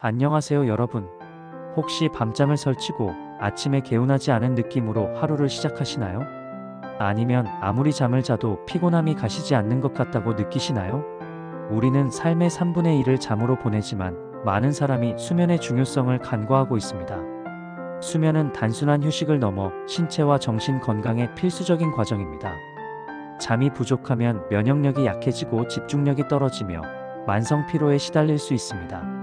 안녕하세요 여러분. 혹시 밤잠을 설치고 아침에 개운하지 않은 느낌으로 하루를 시작하시나요? 아니면 아무리 잠을 자도 피곤함이 가시지 않는 것 같다고 느끼시나요? 우리는 삶의 3분의 1을 잠으로 보내지만 많은 사람이 수면의 중요성을 간과하고 있습니다. 수면은 단순한 휴식을 넘어 신체와 정신 건강에 필수적인 과정입니다. 잠이 부족하면 면역력이 약해지고 집중력이 떨어지며 만성 피로에 시달릴 수 있습니다.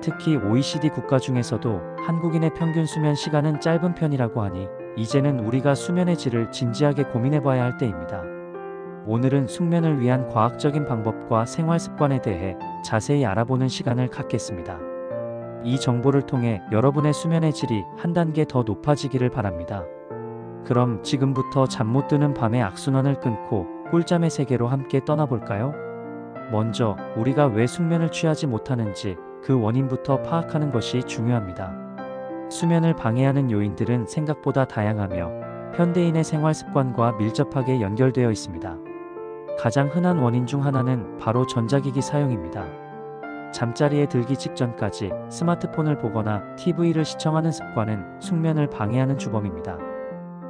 특히 OECD 국가 중에서도 한국인의 평균 수면 시간은 짧은 편이라고 하니 이제는 우리가 수면의 질을 진지하게 고민해봐야 할 때입니다. 오늘은 숙면을 위한 과학적인 방법과 생활 습관에 대해 자세히 알아보는 시간을 갖겠습니다. 이 정보를 통해 여러분의 수면의 질이 한 단계 더 높아지기를 바랍니다. 그럼 지금부터 잠 못 드는 밤의 악순환을 끊고 꿀잠의 세계로 함께 떠나볼까요? 먼저 우리가 왜 숙면을 취하지 못하는지 그 원인부터 파악하는 것이 중요합니다. 수면을 방해하는 요인들은 생각보다 다양하며 현대인의 생활 습관과 밀접하게 연결되어 있습니다. 가장 흔한 원인 중 하나는 바로 전자기기 사용입니다. 잠자리에 들기 직전까지 스마트폰을 보거나 TV를 시청하는 습관은 숙면을 방해하는 주범입니다.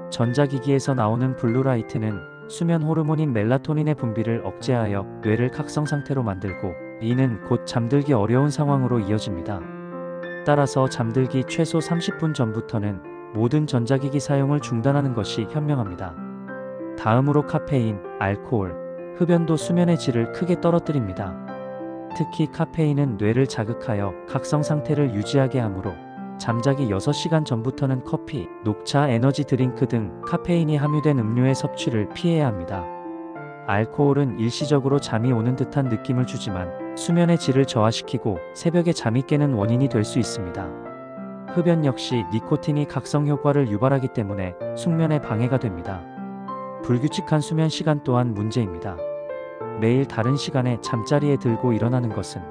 전자기기에서 나오는 블루라이트는 수면 호르몬인 멜라토닌의 분비를 억제하여 뇌를 각성 상태로 만들고 이는 곧 잠들기 어려운 상황으로 이어집니다. 따라서 잠들기 최소 30분 전부터는 모든 전자기기 사용을 중단하는 것이 현명합니다. 다음으로 카페인, 알코올, 흡연도 수면의 질을 크게 떨어뜨립니다. 특히 카페인은 뇌를 자극하여 각성 상태를 유지하게 하므로 잠자기 6시간 전부터는 커피, 녹차, 에너지 드링크 등 카페인이 함유된 음료의 섭취를 피해야 합니다. 알코올은 일시적으로 잠이 오는 듯한 느낌을 주지만 수면의 질을 저하시키고 새벽에 잠이 깨는 원인이 될 수 있습니다. 흡연 역시 니코틴이 각성 효과를 유발하기 때문에 숙면에 방해가 됩니다. 불규칙한 수면 시간 또한 문제입니다. 매일 다른 시간에 잠자리에 들고 일어나는 것은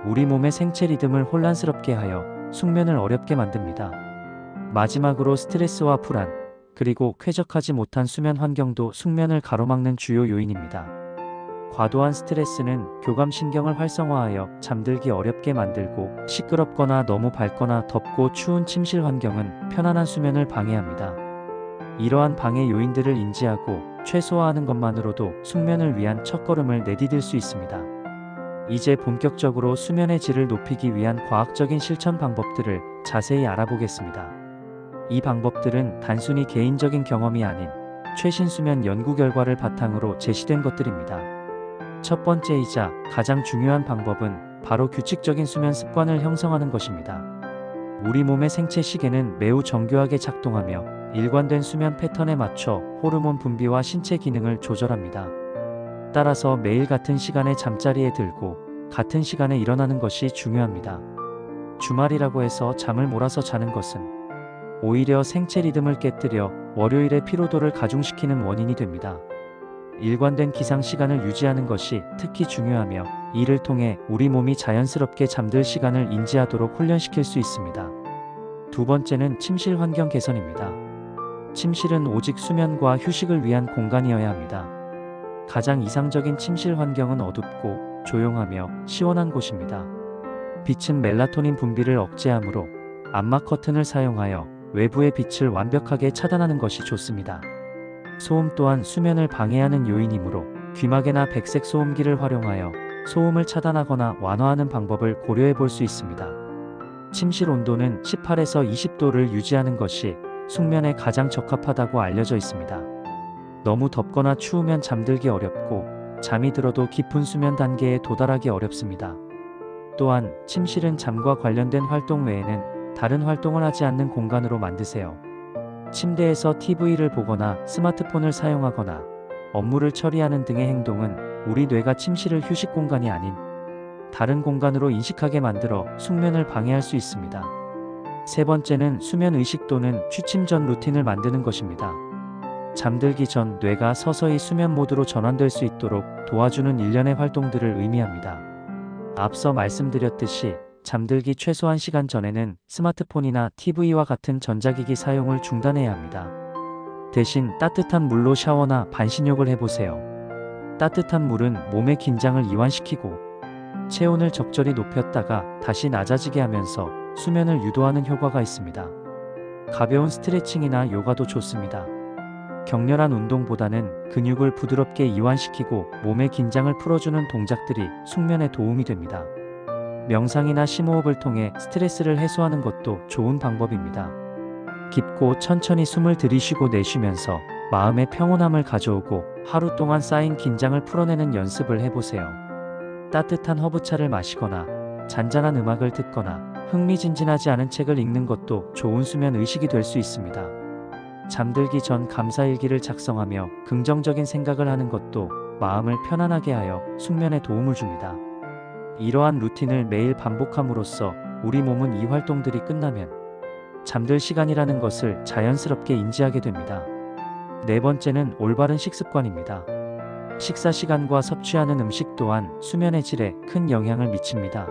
우리 몸의 생체 리듬을 혼란스럽게 하여 숙면을 어렵게 만듭니다. 마지막으로 스트레스와 불안, 그리고 쾌적하지 못한 수면 환경도 숙면을 가로막는 주요 요인입니다. 과도한 스트레스는 교감신경을 활성화하여 잠들기 어렵게 만들고 시끄럽거나 너무 밝거나 덥고 추운 침실 환경은 편안한 수면을 방해합니다. 이러한 방해 요인들을 인지하고 최소화하는 것만으로도 숙면을 위한 첫걸음을 내디딜 수 있습니다. 이제 본격적으로 수면의 질을 높이기 위한 과학적인 실천 방법들을 자세히 알아보겠습니다. 이 방법들은 단순히 개인적인 경험이 아닌 최신 수면 연구 결과를 바탕으로 제시된 것들입니다. 첫 번째이자 가장 중요한 방법은 바로 규칙적인 수면 습관을 형성하는 것입니다. 우리 몸의 생체 시계는 매우 정교하게 작동하며 일관된 수면 패턴에 맞춰 호르몬 분비와 신체 기능을 조절합니다. 따라서 매일 같은 시간에 잠자리에 들고 같은 시간에 일어나는 것이 중요합니다. 주말이라고 해서 잠을 몰아서 자는 것은 오히려 생체 리듬을 깨뜨려 월요일의 피로도를 가중시키는 원인이 됩니다. 일관된 기상 시간을 유지하는 것이 특히 중요하며 이를 통해 우리 몸이 자연스럽게 잠들 시간을 인지하도록 훈련시킬 수 있습니다. 두 번째는 침실 환경 개선입니다. 침실은 오직 수면과 휴식을 위한 공간이어야 합니다. 가장 이상적인 침실 환경은 어둡고 조용하며 시원한 곳입니다. 빛은 멜라토닌 분비를 억제하므로 암막 커튼을 사용하여 외부의 빛을 완벽하게 차단하는 것이 좋습니다. 소음 또한 수면을 방해하는 요인이므로 귀마개나 백색 소음기를 활용하여 소음을 차단하거나 완화하는 방법을 고려해 볼 수 있습니다. 침실 온도는 18에서 20도를 유지하는 것이 숙면에 가장 적합하다고 알려져 있습니다. 너무 덥거나 추우면 잠들기 어렵고 잠이 들어도 깊은 수면 단계에 도달하기 어렵습니다. 또한 침실은 잠과 관련된 활동 외에는 다른 활동을 하지 않는 공간으로 만드세요. 침대에서 TV를 보거나 스마트폰을 사용하거나 업무를 처리하는 등의 행동은 우리 뇌가 침실을 휴식 공간이 아닌 다른 공간으로 인식하게 만들어 숙면을 방해할 수 있습니다. 세 번째는 수면 의식 또는 취침 전 루틴을 만드는 것입니다. 잠들기 전 뇌가 서서히 수면 모드로 전환될 수 있도록 도와주는 일련의 활동들을 의미합니다. 앞서 말씀드렸듯이 잠들기 최소 1시간 전에는 스마트폰이나 TV와 같은 전자기기 사용을 중단해야 합니다. 대신 따뜻한 물로 샤워나 반신욕을 해보세요. 따뜻한 물은 몸의 긴장을 이완시키고 체온을 적절히 높였다가 다시 낮아지게 하면서 수면을 유도하는 효과가 있습니다. 가벼운 스트레칭이나 요가도 좋습니다. 격렬한 운동보다는 근육을 부드럽게 이완시키고 몸의 긴장을 풀어주는 동작들이 숙면에 도움이 됩니다. 명상이나 심호흡을 통해 스트레스를 해소하는 것도 좋은 방법입니다. 깊고 천천히 숨을 들이쉬고 내쉬면서 마음의 평온함을 가져오고 하루 동안 쌓인 긴장을 풀어내는 연습을 해보세요. 따뜻한 허브차를 마시거나 잔잔한 음악을 듣거나 흥미진진하지 않은 책을 읽는 것도 좋은 수면 의식이 될 수 있습니다. 잠들기 전 감사일기를 작성하며 긍정적인 생각을 하는 것도 마음을 편안하게 하여 숙면에 도움을 줍니다. 이러한 루틴을 매일 반복함으로써 우리 몸은 이 활동들이 끝나면 잠들 시간이라는 것을 자연스럽게 인지하게 됩니다. 네 번째는 올바른 식습관입니다. 식사 시간과 섭취하는 음식 또한 수면의 질에 큰 영향을 미칩니다.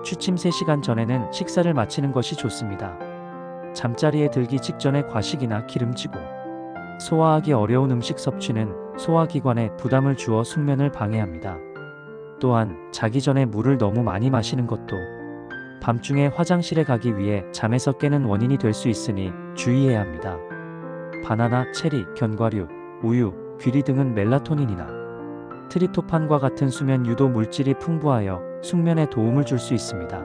취침 3시간 전에는 식사를 마치는 것이 좋습니다. 잠자리에 들기 직전에 과식이나 기름지고 소화하기 어려운 음식 섭취는 소화기관에 부담을 주어 숙면을 방해합니다. 또한 자기 전에 물을 너무 많이 마시는 것도 밤중에 화장실에 가기 위해 잠에서 깨는 원인이 될 수 있으니 주의해야 합니다. 바나나, 체리, 견과류, 우유, 귀리 등은 멜라토닌이나 트립토판과 같은 수면 유도 물질이 풍부하여 숙면에 도움을 줄 수 있습니다.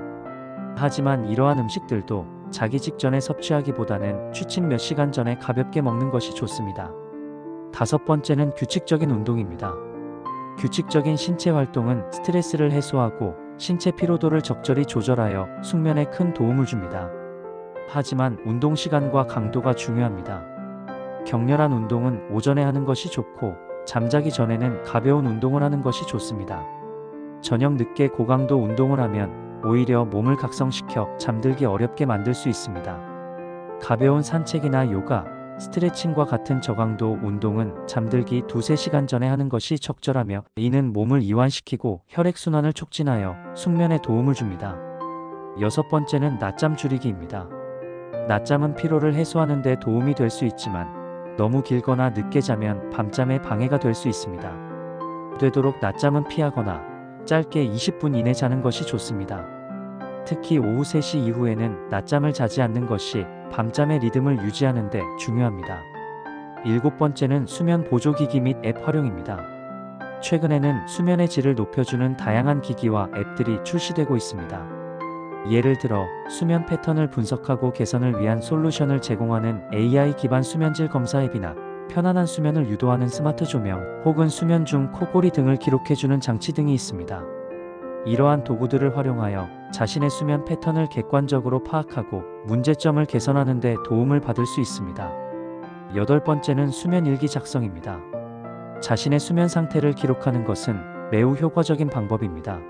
하지만 이러한 음식들도 자기 직전에 섭취하기보다는 취침 몇 시간 전에 가볍게 먹는 것이 좋습니다. 다섯 번째는 규칙적인 운동입니다. 규칙적인 신체 활동은 스트레스를 해소하고 신체 피로도를 적절히 조절하여 숙면에 큰 도움을 줍니다. 하지만 운동 시간과 강도가 중요합니다. 격렬한 운동은 오전에 하는 것이 좋고 잠자기 전에는 가벼운 운동을 하는 것이 좋습니다. 저녁 늦게 고강도 운동을 하면 오히려 몸을 각성시켜 잠들기 어렵게 만들 수 있습니다. 가벼운 산책이나 요가, 스트레칭과 같은 저강도 운동은 잠들기 2-3시간 전에 하는 것이 적절하며 이는 몸을 이완시키고 혈액순환을 촉진하여 숙면에 도움을 줍니다. 여섯 번째는 낮잠 줄이기입니다. 낮잠은 피로를 해소하는 데 도움이 될 수 있지만 너무 길거나 늦게 자면 밤잠에 방해가 될 수 있습니다. 되도록 낮잠은 피하거나 짧게 20분 이내 자는 것이 좋습니다. 특히 오후 3시 이후에는 낮잠을 자지 않는 것이 밤잠의 리듬을 유지하는 데 중요합니다. 일곱 번째는 수면 보조기기 및 앱 활용입니다. 최근에는 수면의 질을 높여주는 다양한 기기와 앱들이 출시되고 있습니다. 예를 들어 수면 패턴을 분석하고 개선을 위한 솔루션을 제공하는 AI 기반 수면질 검사 앱이나 편안한 수면을 유도하는 스마트 조명 혹은 수면 중 코골이 등을 기록해주는 장치 등이 있습니다. 이러한 도구들을 활용하여 자신의 수면 패턴을 객관적으로 파악하고 문제점을 개선하는 데 도움을 받을 수 있습니다. 여덟 번째는 수면 일기 작성입니다. 자신의 수면 상태를 기록하는 것은 매우 효과적인 방법입니다.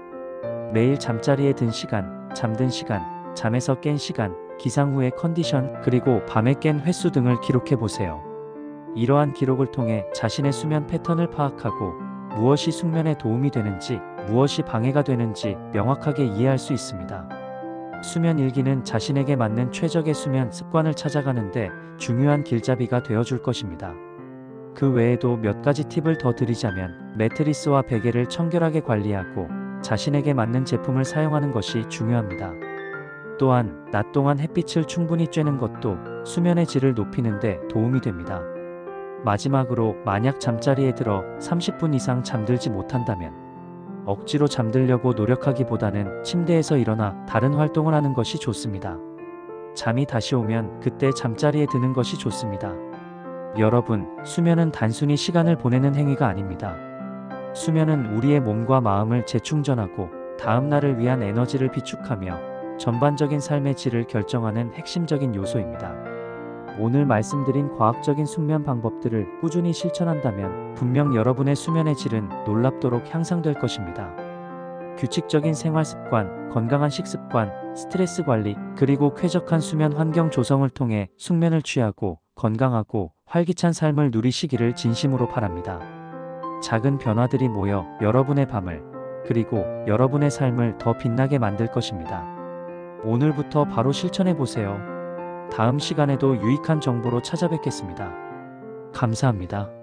매일 잠자리에 든 시간, 잠든 시간, 잠에서 깬 시간, 기상 후의 컨디션, 그리고 밤에 깬 횟수 등을 기록해 보세요. 이러한 기록을 통해 자신의 수면 패턴을 파악하고 무엇이 숙면에 도움이 되는지, 무엇이 방해가 되는지 명확하게 이해할 수 있습니다. 수면 일기는 자신에게 맞는 최적의 수면 습관을 찾아가는데 중요한 길잡이가 되어줄 것입니다. 그 외에도 몇 가지 팁을 더 드리자면 매트리스와 베개를 청결하게 관리하고 자신에게 맞는 제품을 사용하는 것이 중요합니다. 또한 낮 동안 햇빛을 충분히 쬐는 것도 수면의 질을 높이는 데 도움이 됩니다. 마지막으로 만약 잠자리에 들어 30분 이상 잠들지 못한다면 억지로 잠들려고 노력하기보다는 침대에서 일어나 다른 활동을 하는 것이 좋습니다. 잠이 다시 오면 그때 잠자리에 드는 것이 좋습니다. 여러분, 수면은 단순히 시간을 보내는 행위가 아닙니다. 수면은 우리의 몸과 마음을 재충전하고 다음 날을 위한 에너지를 비축하며 전반적인 삶의 질을 결정하는 핵심적인 요소입니다. 오늘 말씀드린 과학적인 숙면 방법들을 꾸준히 실천한다면 분명 여러분의 수면의 질은 놀랍도록 향상될 것입니다. 규칙적인 생활 습관, 건강한 식습관, 스트레스 관리, 그리고 쾌적한 수면 환경 조성을 통해 숙면을 취하고 건강하고 활기찬 삶을 누리시기를 진심으로 바랍니다. 작은 변화들이 모여 여러분의 밤을, 그리고 여러분의 삶을 더 빛나게 만들 것입니다. 오늘부터 바로 실천해 보세요. 다음 시간에도 유익한 정보로 찾아뵙겠습니다. 감사합니다.